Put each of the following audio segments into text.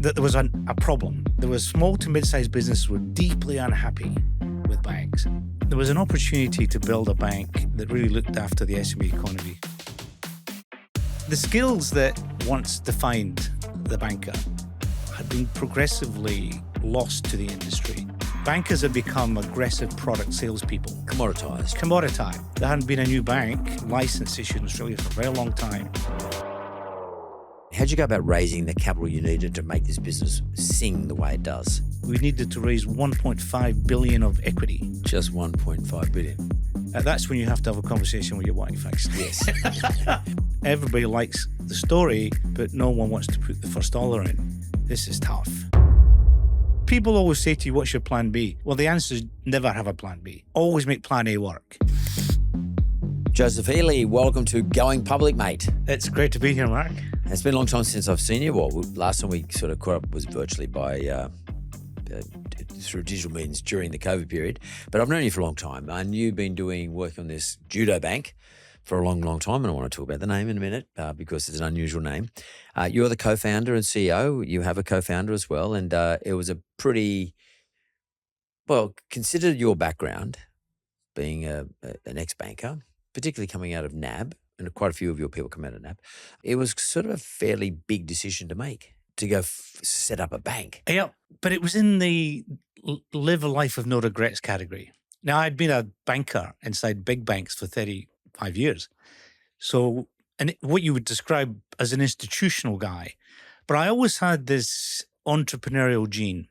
that there was a problem. There was small to mid-sized businesses were deeply unhappy with banks. There was an opportunity to build a bank that really looked after the SME economy. The skills that once defined the banker had been progressively lost to the industry. Bankers had become aggressive product salespeople. Commoditized. There hadn't been a new bank license issued in Australia for a very long time. How'd you go about raising the capital you needed to make this business sing the way it does? We needed to raise 1.5 billion of equity. Just 1.5 billion. That's when you have to have a conversation with your wife, actually. Yes. Everybody likes the story, but no one wants to put the first dollar in. This is tough. People always say to you, what's your plan B? Well, the answer is never have a plan B. Always make plan A work. Joseph Healy, welcome to Going Public, mate. It's great to be here, Mark. It's been a long time since I've seen you. Well, last time we sort of caught up was virtually through digital means during the COVID period. But I've known you for a long time. And you've been work on this Judo Bank for a long, long time. And I want to talk about the name in a minute because it's an unusual name. You're the co-founder and CEO. You have a co-founder as well. And it was a pretty, well, consider your background being an ex-banker, particularly coming out of NAB, and quite a few of your people come out of NAB. It was sort of a fairly big decision to make, to go set up a bank. Yeah, but it was in the live a life of no regrets category. Now, I'd been a banker inside big banks for 35 years. So, and what you would describe as an institutional guy. But I always had this entrepreneurial gene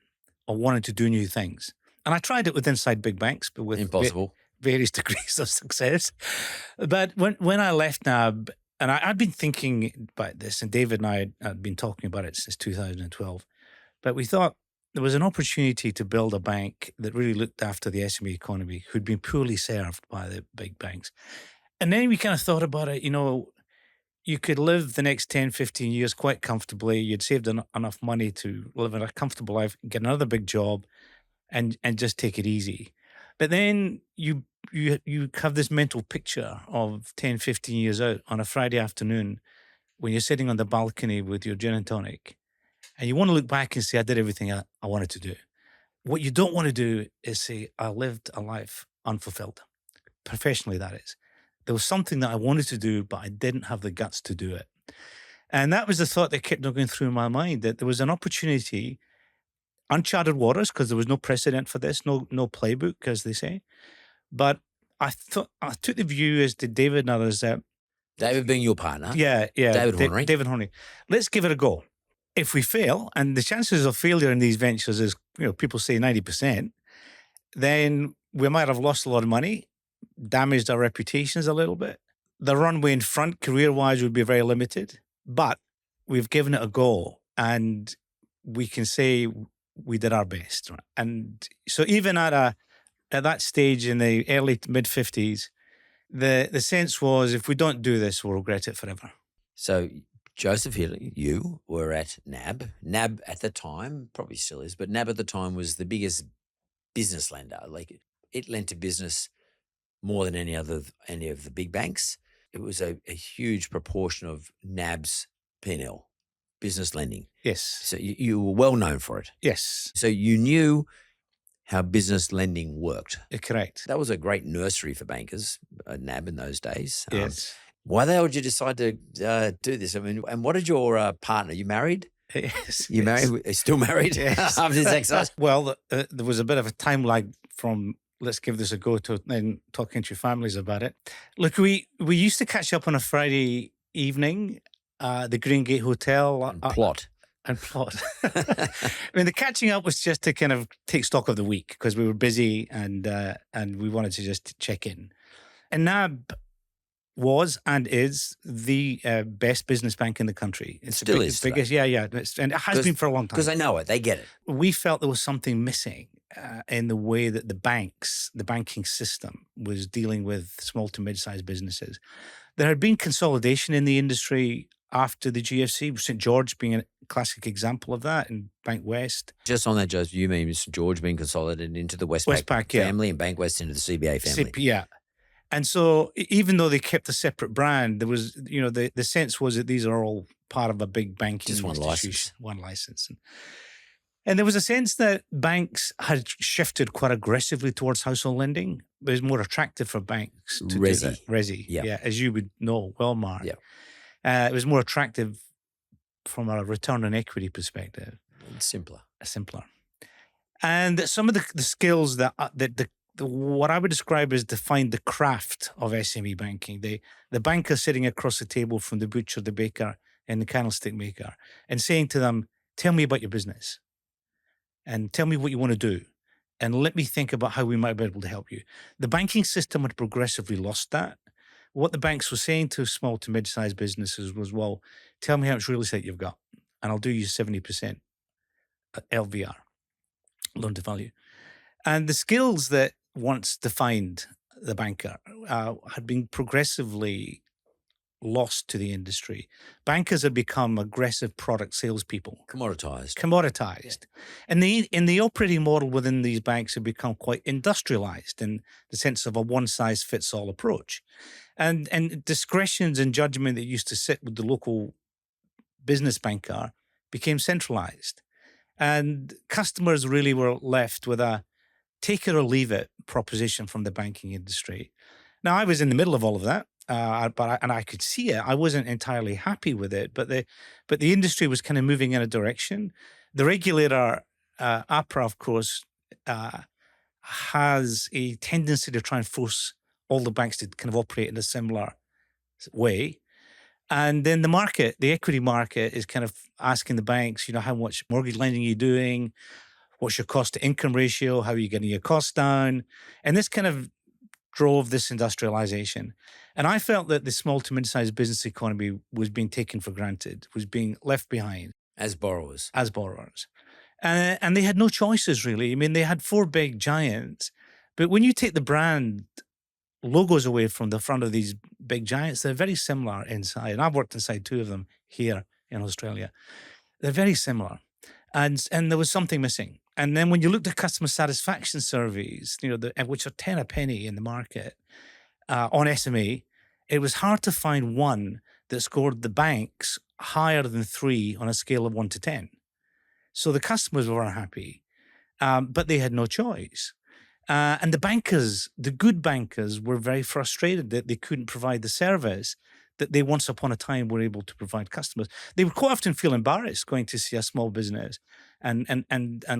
of wanting to do new things. And I tried it with inside big banks, but with Impossible. Various degrees of success. But when I left NAB, and I'd been thinking about this, and David and I had been talking about it since 2012, but we thought there was an opportunity to build a bank that really looked after the SME economy, who'd been poorly served by the big banks. And then we kind of thought about it, you could live the next 10, 15 years quite comfortably. You'd saved enough money to live in a comfortable life, get another big job, and just take it easy. But then you have this mental picture of 10, 15 years out on a Friday afternoon when you're sitting on the balcony with your gin and tonic, and you want to look back and say, I did everything I wanted to do. What you don't want to do is say, I lived a life unfulfilled. Professionally, that is. There was something that I wanted to do, but I didn't have the guts to do it. And that was the thought that kept going through my mind, that there was an opportunity, uncharted waters, because there was no precedent for this, no playbook, as they say. But I took the view, as did David and others, that David being your partner. Yeah. David Hornery. Let's give it a go. If we fail, and the chances of failure in these ventures is, people say 90%, then we might have lost a lot of money, damaged our reputations a little bit. The runway in front, career-wise, would be very limited. But we've given it a go, and we can say we did our best. Right? And so even at that stage in the early to mid-50s, the sense was, if we don't do this, we'll regret it forever. So Joseph Healy, you were at NAB. NAB at the time, probably still is, but NAB at the time was the biggest business lender. Like, it lent to business more than any of the big banks. It was a huge proportion of NAB's P&L, business lending. Yes. So you were well known for it. Yes. So you knew how business lending worked. Correct. That was a great nursery for bankers, NAB in those days. Yes. Why the hell did you decide to do this? I mean, and what did your partner? You married? Yes. You married? Still married? Yes. After this exercise? Well, there was a bit of a time lag from let's give this a go to then talking to your families about it. Look, we used to catch up on a Friday evening, the Green Gate Hotel. And plot. I mean, the catching up was just to kind of take stock of the week because we were busy and we wanted to just check in. And NAB was and is the best business bank in the country. It's Still is. Biggest, yeah. And it has been for a long time. Because they know it. They get it. We felt there was something missing in the way that the banking system was dealing with small to mid-sized businesses. There had been consolidation in the industry after the GFC, St. George being a classic example of that, and Bank West. Just on that, Joseph, you mean St. George being consolidated into the Westpac family and Bank West into the CBA family? Yeah. And so even though they kept a separate brand, there was, the sense was that these are all part of a big banking Just one institution, license. one license. And there was a sense that banks had shifted quite aggressively towards household lending. It was more attractive for banks to do that. Resi. Resi, Yeah. yeah, as you would know well, Mark. Yeah. It was more attractive from a return on equity perspective, And simpler. simpler. And some of the skills what I would describe as define the craft of SME banking. The banker sitting across the table from the butcher, the baker, and the candlestick maker, and saying to them, "Tell me about your business, and tell me what you want to do, and let me think about how we might be able to help you." The banking system had progressively lost that. What the banks were saying to small to mid-sized businesses was, "Well, tell me how much real estate you've got, and I'll do you 70% LVR, loan to value." And the skills that once defined the banker had been progressively lost to the industry. Bankers had become aggressive product salespeople, Commoditized. commoditized. And the operating model within these banks had become quite industrialized in the sense of a one-size-fits-all approach. And discretions and judgment that used to sit with the local business banker became centralized. And customers really were left with a take it or leave it proposition from the banking industry. Now, I was in the middle of all of that, and I could see it. I wasn't entirely happy with it, but the industry was kind of moving in a direction. The regulator, APRA, of course, has a tendency to try and force all the banks to kind of operate in a similar way. And then the market, the equity market, is kind of asking the banks, how much mortgage lending are you doing? What's your cost to income ratio? How are you getting your costs down? And this kind of drove this industrialization. And I felt that the small to mid-sized business economy was being taken for granted, was being left behind As borrowers. as borrowers. And they had no choices, really. I mean, they had four big giants. But when you take the brand logos away from the front of these big giants, they're very similar inside. And I've worked inside two of them here in Australia. They're very similar. And there was something missing. And then when you looked at customer satisfaction surveys, which are 10 a penny in the market on SME, it was hard to find one that scored the banks higher than 3 on a scale of 1 to 10. So the customers were unhappy, but they had no choice. And the bankers, the good bankers, were very frustrated that they couldn't provide the service that they once upon a time were able to provide customers. They would quite often feel embarrassed going to see a small business and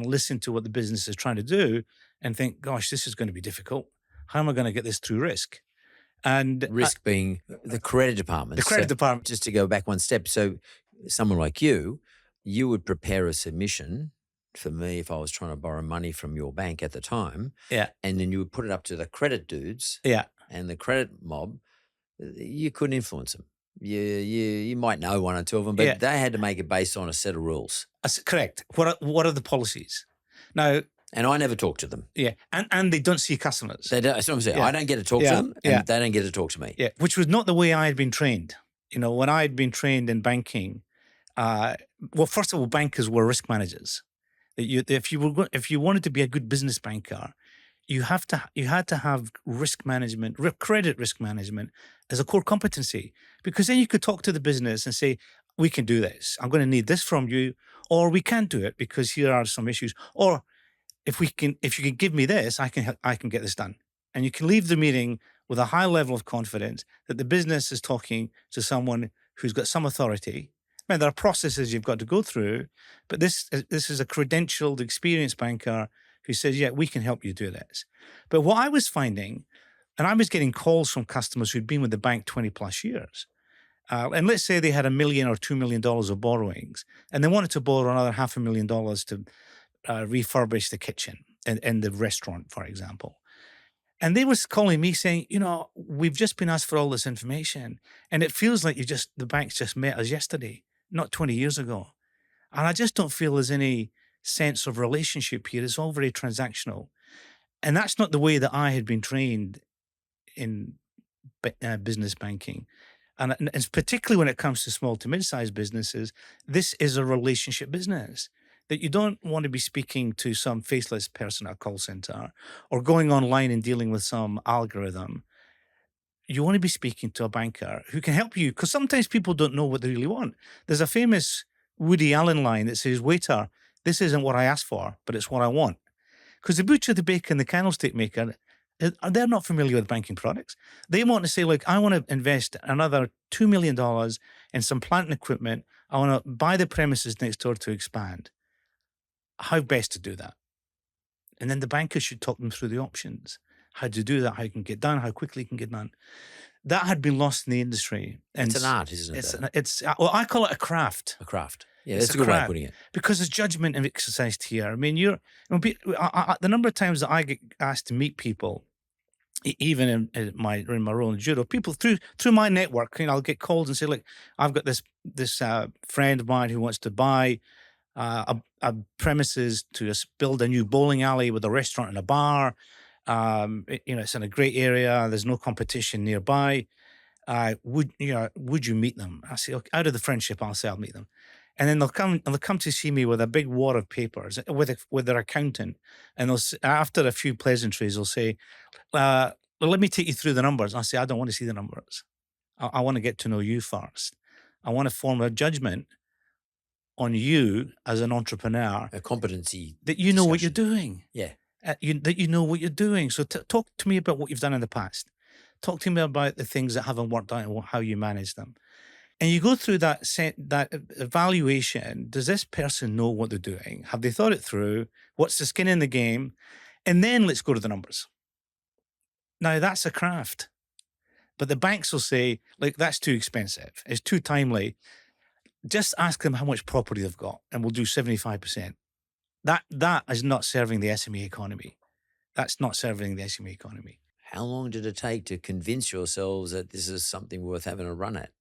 listen to what the business is trying to do and think, gosh, this is going to be difficult. How am I going to get this through risk? And Risk being the credit department. the credit department. Just to go back one step. So someone like you would prepare a submission for me if I was trying to borrow money from your bank at the time. Yeah. And then you would put it up to the credit dudes. Yeah. And the credit mob. You couldn't influence them. You might know one or two of them, but they had to make it based on a set of rules. Correct. What are the policies? Now, and I never talk to them. Yeah, and they don't see customers. They don't, that's what I'm saying. Yeah. I don't get to talk to them, and they don't get to talk to me. Yeah, which was not the way I had been trained. When I had been trained in banking, well, first of all, bankers were risk managers. If you wanted to be a good business banker, you had to have risk management, credit risk management as a core competency, because then you could talk to the business and say, we can do this. I'm going to need this from you, or we can't do it because here are some issues. Or if you can give me this, I can get this done. And you can leave the meeting with a high level of confidence that the business is talking to someone who's got some authority. I mean, there are processes you've got to go through, but this is a credentialed, experienced banker who says, yeah, we can help you do this. But what I was finding, and I was getting calls from customers who'd been with the bank 20 plus years. And let's say they had $1 million or $2 million of borrowings, and they wanted to borrow another $500,000 to refurbish the kitchen in the restaurant, for example. And they was calling me saying, we've just been asked for all this information, and it feels like the bank's just met us yesterday, not 20 years ago. And I just don't feel there's any sense of relationship here. It's all very transactional. And that's not the way that I had been trained in business banking. And particularly when it comes to small to mid-sized businesses, this is a relationship business. That you don't want to be speaking to some faceless person at a call center or going online and dealing with some algorithm. you want to be speaking to a banker who can help you, because sometimes people don't know what they really want. There's a famous Woody Allen line that says, "Waiter, this isn't what I asked for, but it's what I want." Because the butcher, the baker, and the candlestick maker, they're not familiar with banking products. They want to say, "Look, I want to invest another $2 million in some plant and equipment. I want to buy the premises next door to expand. How best to do that?" And then the banker should talk them through the options. How to do that, how it can get done, how quickly it can get done. That had been lost in the industry. And It's an art, isn't it? well, I call it a craft. A craft. Yeah, It's that's a good way of craft, putting it. because there's judgment and exercised here. I mean, the number of times that I get asked to meet people, even in my role in judo, people through my network, I'll get called and say, "Look, I've got this friend of mine who wants to buy a premises to build a new bowling alley with a restaurant and a bar. It's in a great area. There's no competition nearby. Would you meet them?" I say, "Okay." Out of the friendship, I'll say I'll meet them, and then they'll come to see me with a big wad of papers with their accountant, and after a few pleasantries, they'll say, "Well, let me take you through the numbers." I say, "I don't want to see the numbers. I want to get to know you first. I want to form a judgment on you as an entrepreneur, A competency that you know what you're discussion. doing. Yeah. That you know what you're doing. So talk to me about what you've done in the past. Talk to me about the things that haven't worked out and how you manage them." And you go through that evaluation. Does this person know what they're doing? Have they thought it through? What's the skin in the game? And then let's go to the numbers. Now, that's a craft. But the banks will say, "Like, that's too expensive. It's too timely. Just ask them how much property they've got, and we'll do 75%. That is not serving the SME economy. That's not serving the SME economy. How long did it take to convince yourselves that this is something worth having a run at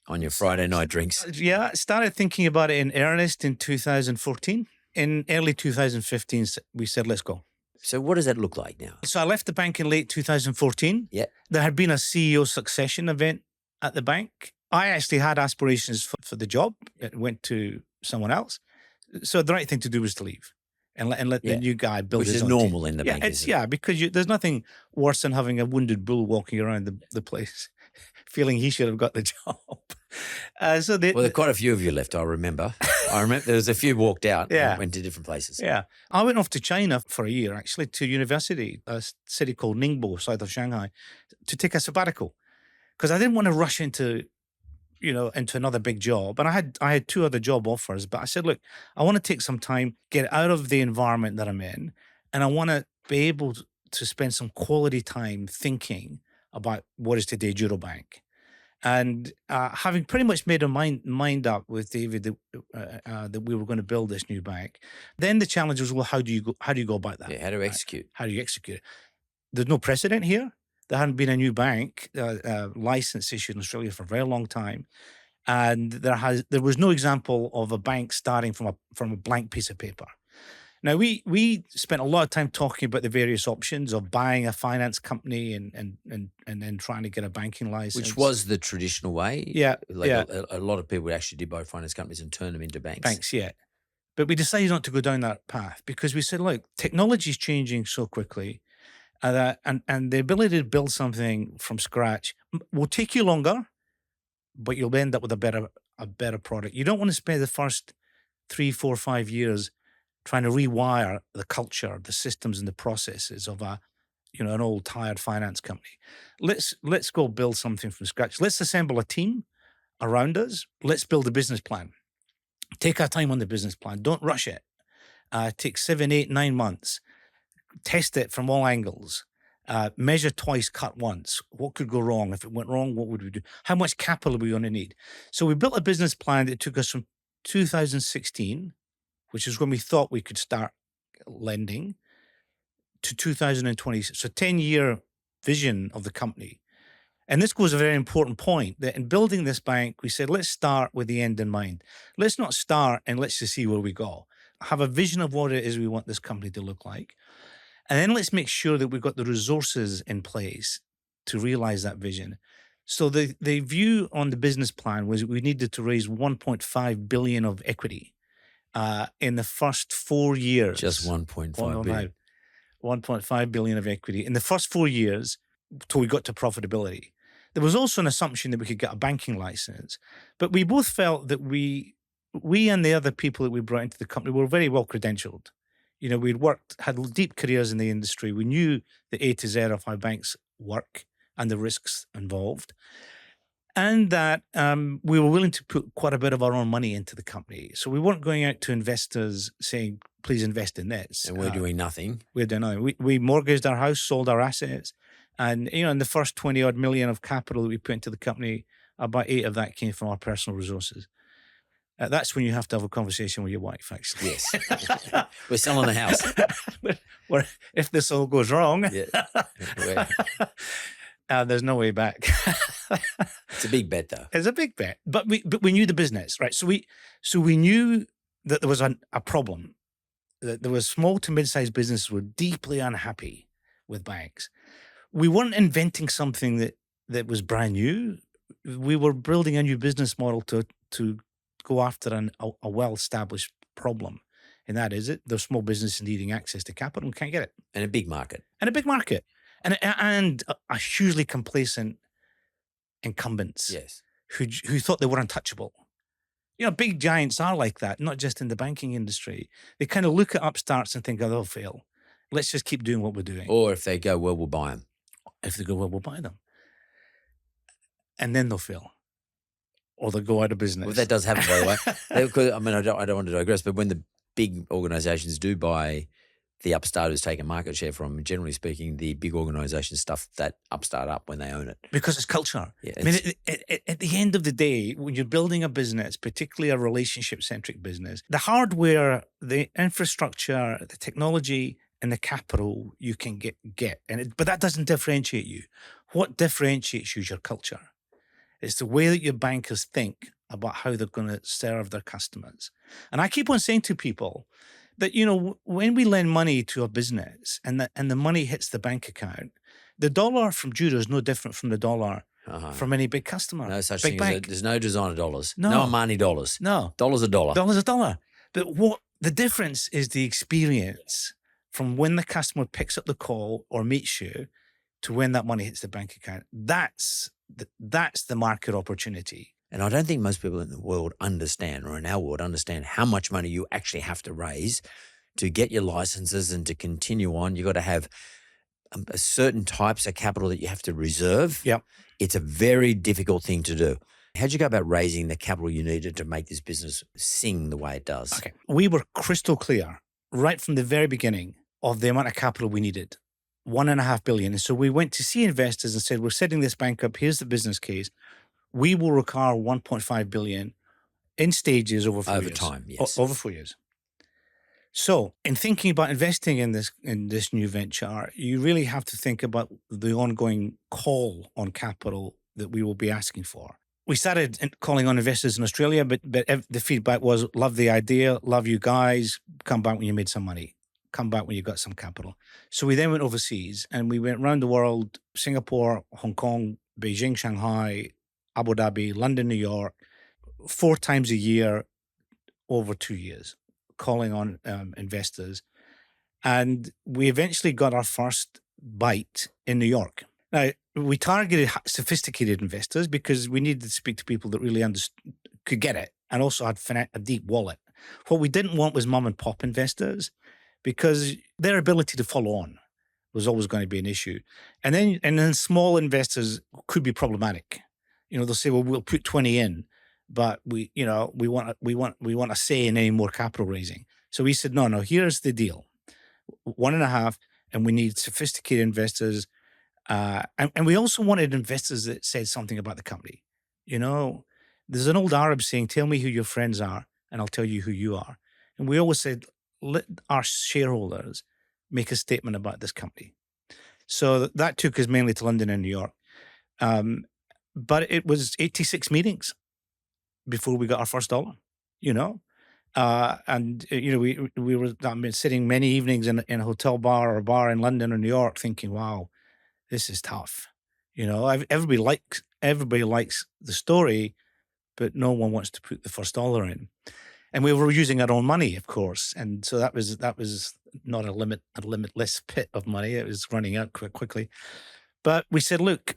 on your Friday night drinks? Yeah, I started thinking about it in earnest in 2014. In early 2015, we said, "Let's go." So what does that look like now? So I left the bank in late 2014. Yeah. There had been a CEO succession event at the bank. I actually had aspirations for the job. It went to someone else. So the right thing to do was to leave and let Yeah. the new guy build Which his is own normal team. in the Yeah, bank, it's isn't it? because there's nothing worse than having a wounded bull walking around the place, feeling he should have got the job. Well, there are quite a few of you left, I remember. There was a few walked out Yeah. and went to different places. Yeah. I went off to China for a year, actually, to university, a city called Ningbo, south of Shanghai, to take a sabbatical, because I didn't want to rush into another big job. And I had two other job offers, but I said, "Look, I want to take some time, get out of the environment that I'm in, and I want to be able to spend some quality time thinking about what is today Judo Bank." And having pretty much made a mind up with David that we were going to build this new bank, then the challenge was, well, how do you go about that? Yeah, how to execute. How do you execute it? There's no precedent here. There hadn't been a new bank license issued in Australia for a very long time, and there was no example of a bank starting from a blank piece of paper. Now, we spent a lot of time talking about the various options of buying a finance company and then trying to get a banking license, Which was the traditional way. Yeah, yeah. A lot of people actually did buy finance companies and turn them into banks. Banks, yeah. But we decided not to go down that path because we said, look, technology is changing so quickly, and the ability to build something from scratch will take you longer, but you'll end up with a better product. You don't want to spend the first 3, 4, 5 years trying to rewire the culture, the systems, and the processes of an old tired finance company. Let's go build something from scratch. Let's assemble a team around us. Let's build a business plan. Take our time on the business plan. Don't rush it. Take 7, 8, 9 months. Test it from all angles. Measure twice, cut once. What could go wrong? If it went wrong, what would we do? How much capital are we going to need? So we built a business plan that took us from 2016, which is when we thought we could start lending, to 2020. So 10-year vision of the company. And this goes a very important point, that in building this bank, we said, let's start with the end in mind. Let's not start and let's just see where we go. Have a vision of what it is we want this company to look like. And then let's make sure that we've got the resources in place to realize that vision. So the view on the business plan was we needed to raise 1.5 billion of equity in the first 4 years. Just 1.5 billion. 1.5 billion of equity. In the first 4 years, till we got to profitability. There was also an assumption that we could get a banking license, but we both felt that we and the other people that we brought into the company were very well credentialed. You know, we'd worked, had deep careers in the industry. We knew the A to Z of how banks work and the risks involved, and that we were willing to put quite a bit of our own money into the company. So we weren't going out to investors saying, "Please invest in this." And we're doing nothing. We're doing nothing. We mortgaged our house, sold our assets, and in the first 20 odd million of capital that we put into the company, about 8 of that came from our personal resources. That's when you have to have a conversation with your wife, actually. Yes. We're selling the house. Where if this all goes wrong, Yeah. there's no way back. It's a big bet, though. It's a big bet, but we knew the business, right? So we knew that there was a problem. That there was small to mid-sized businesses were deeply unhappy with banks. We weren't inventing something that was brand new. We were building a new business model to go after a well-established problem. And that is it. There's small businesses needing access to capital and can't get it. And a big market. And a big market. And a hugely complacent incumbents Yes. who thought they were untouchable. Big giants are like that, not just in the banking industry. They kind of look at upstarts and think, oh, they'll fail. Let's just keep doing what we're doing. Or if they go, well, we'll buy them. If they go, well, we'll buy them. And then they'll fail. Or they'll go out of business. Well, that does happen, by the way. I mean, I don't want to digress, but when the big organizations do buy the upstart who's taken market share from, generally speaking, the big organizations stuff that upstart up when they own it. Because it's culture. Yeah, I mean, at the end of the day, when you're building a business, particularly a relationship-centric business, the hardware, the infrastructure, the technology, and the capital you can get. But that doesn't differentiate you. What differentiates you is your culture. It's the way that your bankers think about how they're going to serve their customers. And I keep on saying to people that, when we lend money to a business and the money hits the bank account, the dollar from Judo is no different from the dollar from any big customer. No such big thing bank. there's no designer dollars. No. No Armani dollars. No. Dollar's a dollar. Dollar's a dollar. But what the difference is the experience from when the customer picks up the call or meets you to when that money hits the bank account. That's the market opportunity. And I don't think most people in the world understand, or in our world understand, how much money you actually have to raise to get your licenses and to continue on. You've got to have a certain types of capital that you have to reserve. Yep. It's a very difficult thing to do. How'd you go about raising the capital you needed to make this business sing the way it does? Okay. We were crystal clear right from the very beginning of the amount of capital we needed. $1.5 billion. And so we went to see investors and said, we're setting this bank up. Here's the business case. We will require $1.5 billion in stages over 4 years. Over time, yes. Over 4 years. So in thinking about investing in this new venture, you really have to think about the ongoing call on capital that we will be asking for. We started calling on investors in Australia, but the feedback was, love the idea, love you guys, come back when you made some money. Come back when you got some capital. So we then went overseas and we went around the world, Singapore, Hong Kong, Beijing, Shanghai, Abu Dhabi, London, New York, 4 times a year over 2 years, calling on investors. And we eventually got our first bite in New York. Now, we targeted sophisticated investors because we needed to speak to people that really could get it and also had a deep wallet. What we didn't want was mom and pop investors, because their ability to follow on was always going to be an issue. And then small investors could be problematic. They'll say, well, we'll put 20 in, but we want a say in any more capital raising. So we said, no, here's the deal. 1.5, and we need sophisticated investors. And we also wanted investors that said something about the company. There's an old Arab saying, tell me who your friends are and I'll tell you who you are. And we always said, let our shareholders make a statement about this company. So that took us mainly to London and New York. But it was 86 meetings before we got our first dollar, we were sitting many evenings in a hotel bar or a bar in London or New York thinking, wow, this is tough. Everybody likes the story, but no one wants to put the first dollar in. And we were using our own money, of course. And so that was not a limitless pit of money. It was running out quite quickly. But we said, look,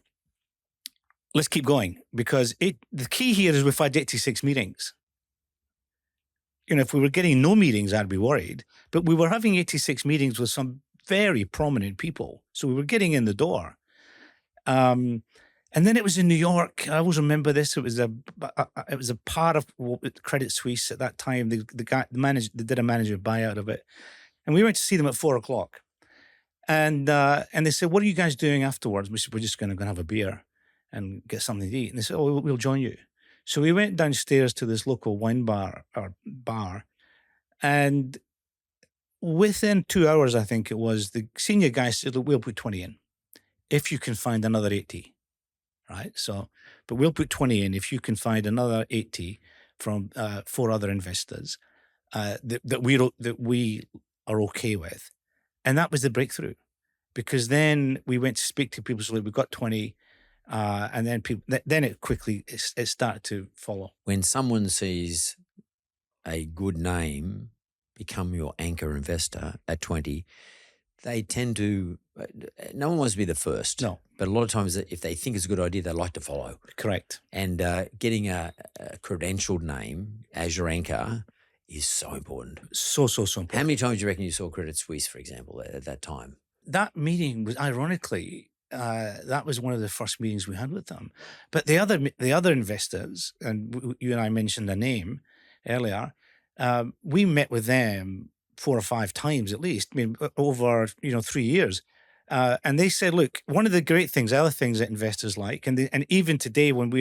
let's keep going, because the key here is we've had 86 meetings. If we were getting no meetings, I'd be worried. But we were having 86 meetings with some very prominent people. So we were getting in the door. And then it was in New York. I always remember this. It was a part of Credit Suisse at that time. The manager, they did a manager buyout of it. And we went to see them at 4:00. And they said, what are you guys doing afterwards? We said, we're just going to have a beer and get something to eat. And they said, oh, we'll join you. So we went downstairs to this local wine bar, and within 2 hours, I think it was, the senior guy said, look, we'll put 20 in if you can find another 80, right? So, but we'll put 20 in if you can find another 80 from 4 other investors that we are okay with. And that was the breakthrough, because then we went to speak to people. So like, we got 20. And then it started to follow. When someone sees a good name become your anchor investor at 20, they tend to, no one wants to be the first. No. But a lot of times if they think it's a good idea, they like to follow. Correct. And getting a credentialed name as your anchor is so important. So important. How many times do you reckon you saw Credit Suisse, for example, at that time? That meeting was, ironically, that was one of the first meetings we had with them. But the other investors, and you and I mentioned a name earlier, we met with them 4 or 5 times at least. I mean, over 3 years, and they said, look, one of the great things, other things that investors like, and even today when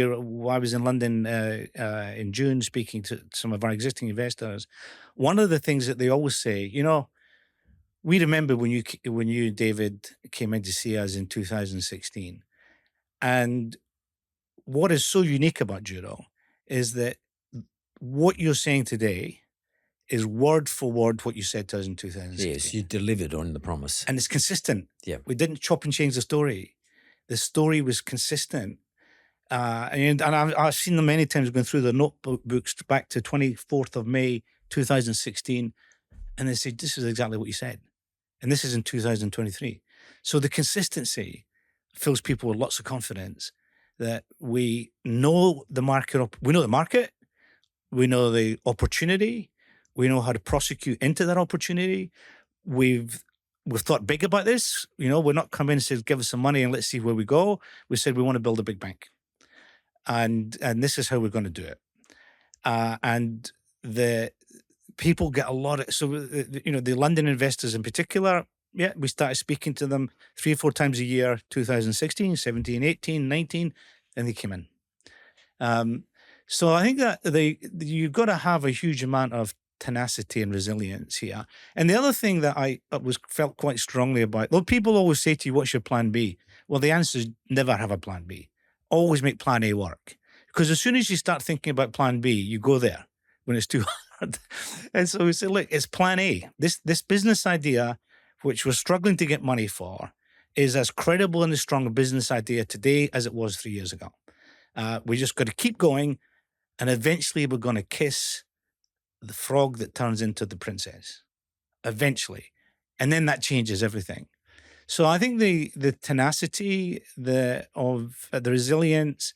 I was in London in June speaking to some of our existing investors, one of the things that they always say, we remember when you, David, came in to see us in 2016. And what is so unique about Judo is that what you're saying today is word for word what you said to us in 2016. Yes, you delivered on the promise. And it's consistent. Yeah. We didn't chop and change the story. The story was consistent. And I've seen them many times going through the notebooks back to 24th of May, 2016. And they say, this is exactly what you said. And this is in 2023. So the consistency fills people with lots of confidence that we know the market. We know the market. We know the opportunity. We know how to prosecute into that opportunity. We've thought big about this. We're not coming and said, give us some money and let's see where we go. We said, we want to build a big bank. And this is how we're going to do it. And the people get a lot of, so, the London investors in particular, we started speaking to them 3 or 4 times a year, 2016, 17, 18, 19, and they came in. So I think that you've got to have a huge amount of tenacity and resilience here. And the other thing that I felt quite strongly about, though people always say to you, what's your plan B? Well, the answer is never have a plan B. Always make plan A work. Because as soon as you start thinking about plan B, you go there when it's too hard. And so we said, look, it's plan A. This business idea, which we're struggling to get money for, is as credible and as strong a business idea today as it was 3 years ago. We just got to keep going, and eventually we're going to kiss the frog that turns into the princess. Eventually. And then that changes everything. So I think the tenacity, the resilience,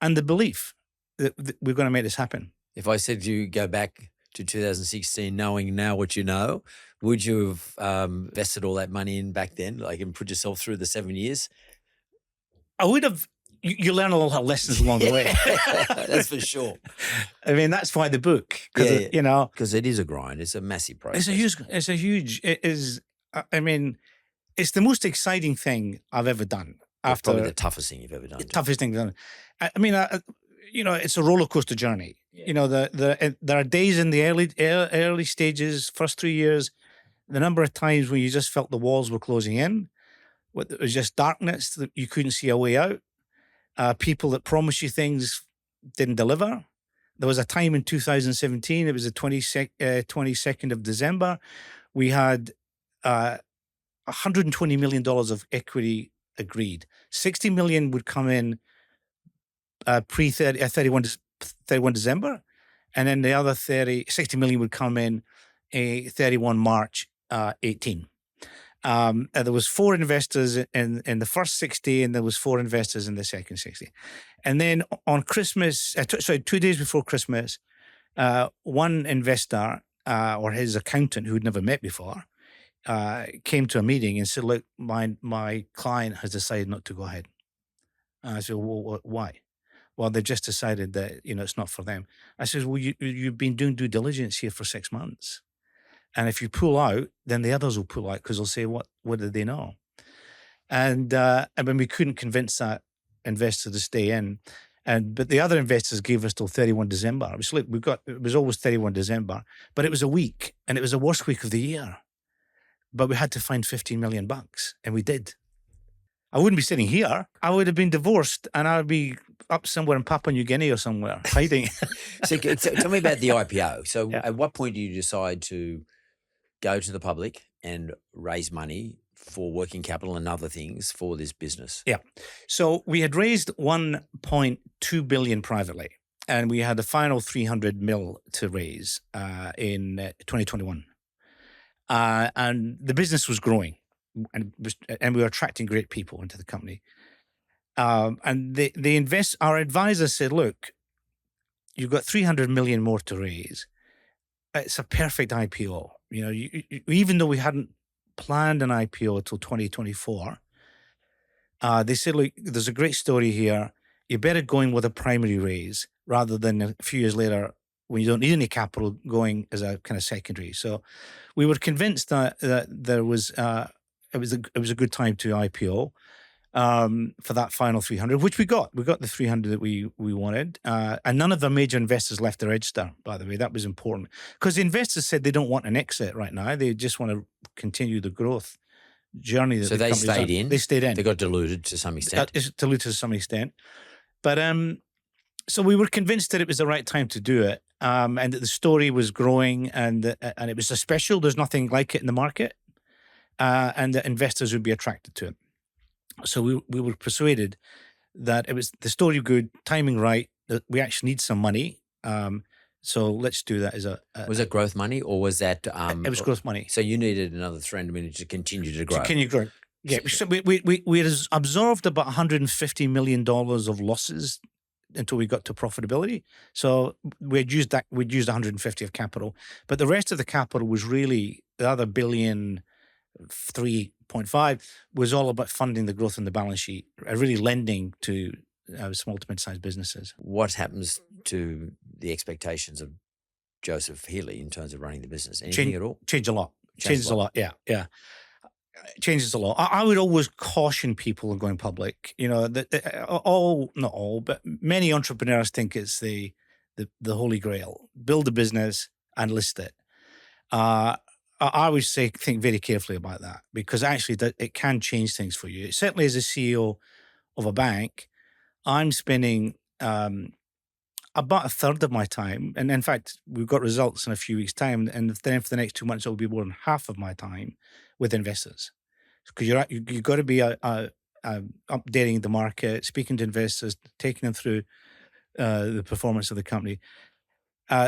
and the belief that we're going to make this happen. If I said you go back to 2016, knowing now what you know, would you have invested all that money in back then, and put yourself through the 7 years? I would have. You learn a lot of lessons along the way. That's for sure. I mean, that's why the book, because it is a grind. It's a massive process. It is. I mean, it's the most exciting thing I've ever done. It's probably the toughest thing you've ever done. The toughest thing done. I mean, it's a roller coaster journey. Yeah. There are days in the early stages, first 3 years, the number of times when you just felt the walls were closing in, it was just darkness, that you couldn't see a way out. People that promised you things didn't deliver. There was a time in 2017, it was the 22nd of December, we had $120 million of equity agreed. 60 million would come in pre-31 December, and then the other 60 million would come in 31 March 18. And there was 4 investors in the first 60, and there was 4 investors in the second 60. And then on Christmas, 2 days before Christmas, one investor or his accountant, who'd never met before, came to a meeting and said, "Look, my client has decided not to go ahead." And I said, "Well, why?" "Well, they've just decided that it's not for them." I said, "Well, you've been doing due diligence here for 6 months, and if you pull out, then the others will pull out because they'll say, what did they know?" And when we couldn't convince that investor to stay in, but the other investors gave us till 31 December. It was like it was always 31 December, but it was a week, and it was the worst week of the year. But we had to find $15 million, and we did. I wouldn't be sitting here. I would have been divorced, and I would be up somewhere in Papua New Guinea or somewhere hiding. So tell me about the IPO. So Yeah. at what point do you decide to go to the public and raise money for working capital and other things for this business? Yeah. So we had raised 1.2 billion privately, and we had a final 300 mil to raise in 2021. And the business was growing, and we were attracting great people into the company. And our advisor said, "Look, you've got 300 million more to raise. It's a perfect IPO. Even though we hadn't planned an IPO until 2024, they said, look, there's a great story here. You better go in with a primary raise rather than a few years later when you don't need any capital going as a kind of secondary." So we were convinced that there was it was a good time to IPO for that final 300, which we got. We got the 300 that we wanted, and none of the major investors left the register. By the way, that was important because the investors said they don't want an exit right now; they just want to continue the growth journey. So they stayed in. They stayed in. They got diluted to some extent. Diluted to some extent, but so we were convinced that it was the right time to do it, and that the story was growing, and it was a special. There's nothing like it in the market, and that investors would be attracted to it. So we were persuaded that it was the story good, timing right, that we actually need some money. So let's do that as was it growth money or was that? It was growth money. So you needed another 300 million to continue to grow. Can you grow? Yeah. So we had absorbed about $150 million of losses until we got to profitability. So we'd used 150 of capital, but the rest of the capital was really the other billion. 3.5 was all about funding the growth in the balance sheet, really lending to small to mid-sized businesses. What happens to the expectations of Joseph Healy in terms of running the business? Anything at all? Changes a lot. Changes a lot. Yeah. Changes a lot. I would always caution people in going public. Not all, but many entrepreneurs think it's the holy grail. Build a business and list it. I always say think very carefully about that because actually it can change things for you. Certainly as a CEO of a bank, I'm spending about a third of my time, and in fact, we've got results in a few weeks' time, and then for the next 2 months, it will be more than half of my time with investors because you've got to be updating the market, speaking to investors, taking them through the performance of the company.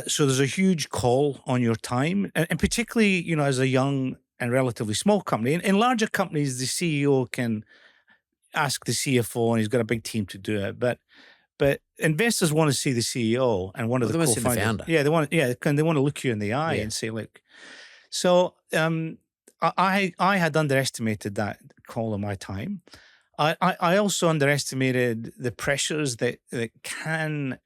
So there's a huge call on your time, and particularly, as a young and relatively small company. In larger companies, the CEO can ask the CFO, and he's got a big team to do it. But investors want to see the CEO and one of the co-founders. The founder. Yeah, they want to look you in the eye and say, "Look." So I had underestimated that call on my time. I also underestimated the pressures that can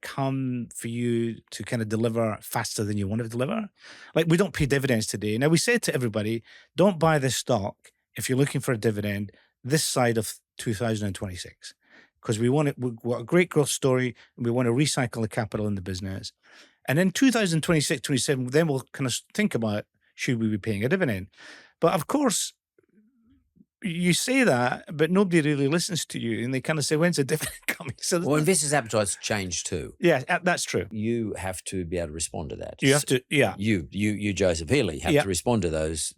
come for you to kind of deliver faster than you want to deliver. Like we don't pay dividends today. Now we said to everybody, don't buy this stock if you're looking for a dividend this side of 2026, because we've got a great growth story and we want to recycle the capital in the business. And then 2026, 27, then we'll kind of think about should we be paying a dividend. But of course, you say that, but nobody really listens to you, and they kind of say, "When's the dividend coming?" So, investors' appetites change too. Yeah, that's true. You have to be able to respond to that. You have to, yeah. You, Joseph Healy, have to respond to those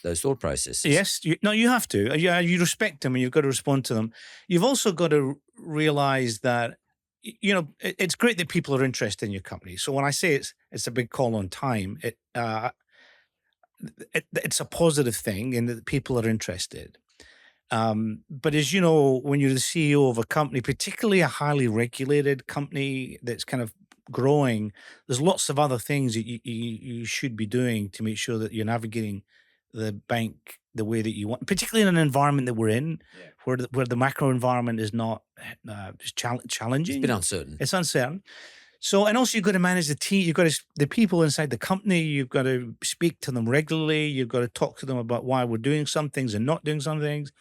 thought processes. Yes, you have to. Yeah, you respect them, and you've got to respond to them. You've also got to realize that it's great that people are interested in your company. So when I say it's a big call on time, it's a positive thing in that people are interested. But as you know, when you're the CEO of a company, particularly a highly regulated company that's kind of growing, there's lots of other things that you should be doing to make sure that you're navigating the bank the way that you want, particularly in an environment that we're in, where the macro environment is not It's a bit challenging. uncertain. It's uncertain. So, and also you've got to manage the team. You've got to the people inside the company. You've got to speak to them regularly. You've got to talk to them about why we're doing some things and not doing some things,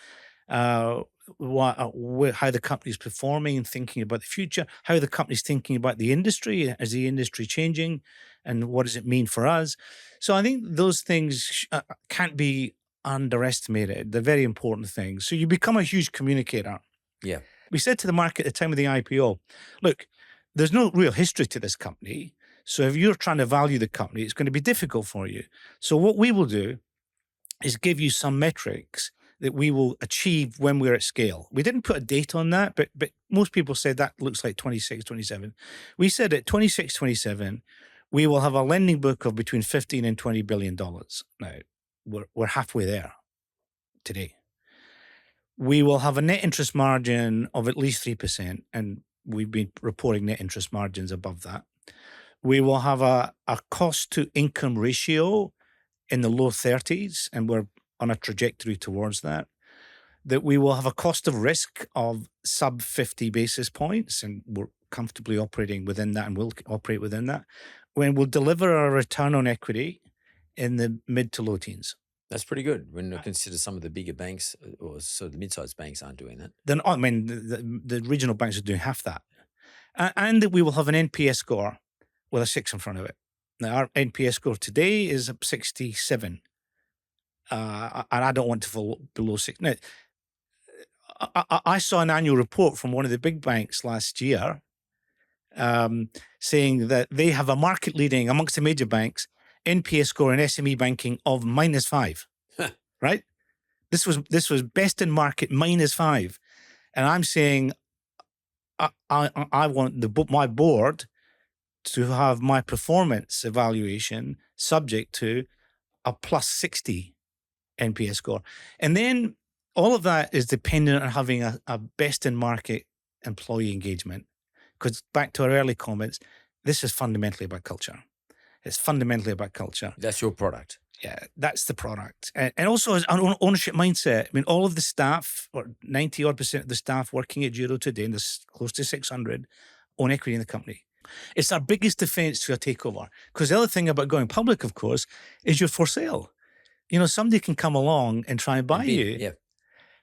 uh, how the company's performing and thinking about the future, how the company's thinking about the industry. Is the industry changing, and what does it mean for us? So I think those things can't be underestimated. They're very important things. So you become a huge communicator. Yeah. We said to the market at the time of the IPO, look, there's no real history to this company. So if you're trying to value the company, it's going to be difficult for you. So what we will do is give you some metrics that we will achieve when we're at scale. We didn't put a date on that, but most people said that looks like 26, 27. We said at 26, 27, we will have a lending book of between 15 and $20 billion. Now, we're halfway there today. We will have a net interest margin of at least 3%, and we've been reporting net interest margins above that. We will have a cost to income ratio in the low 30s, and we're on a trajectory towards that. That we will have a cost of risk of sub 50 basis points, and we're comfortably operating within that, and we'll operate within that. When we'll deliver a return on equity in the mid to low teens. That's pretty good when you consider some of the bigger banks or sort of the mid-sized banks aren't doing that. Then, I mean, the regional banks are doing half that. And that we will have an NPS score with a 6 in front of it. Now, our NPS score today is 67. And I don't want to fall below 6. Now, I saw an annual report from one of the big banks last year saying that they have a market leading amongst the major banks NPS score in SME banking of -5, right? This was best in market -5. And I'm saying I want my board to have my performance evaluation subject to a +60 NPS score. And then all of that is dependent on having a best in market employee engagement. Because back to our early comments, this is fundamentally about culture. It's fundamentally about culture. That's your product. Yeah, that's the product. And also as an ownership mindset. I mean, all of the staff, or 90 odd % of the staff working at Judo today, and there's close to 600, own equity in the company. It's our biggest defense to a takeover. Because the other thing about going public, of course, is you're for sale. You know, somebody can come along and try and buy you.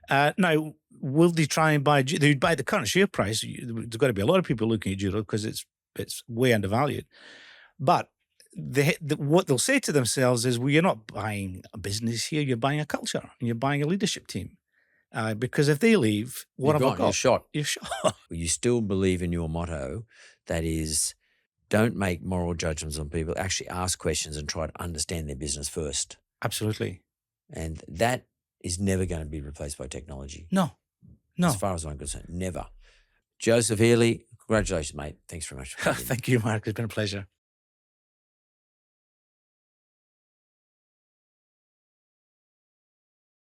Yeah. Now, will they try and buy? They'd buy the current share price. There's got to be a lot of people looking at Judo because it's way undervalued. But what they'll say to themselves is, well, you're not buying a business here. You're buying a culture, and you're buying a leadership team. Because if they leave, what have I got? You're shot. You're shot. You still believe in your motto, that is, don't make moral judgments on people. Actually ask questions and try to understand their business first. Absolutely. And that is never going to be replaced by technology. No. As far as I'm concerned, never. Joseph Healy, congratulations, mate. Thanks very much. Thank you, Mark. It's been a pleasure.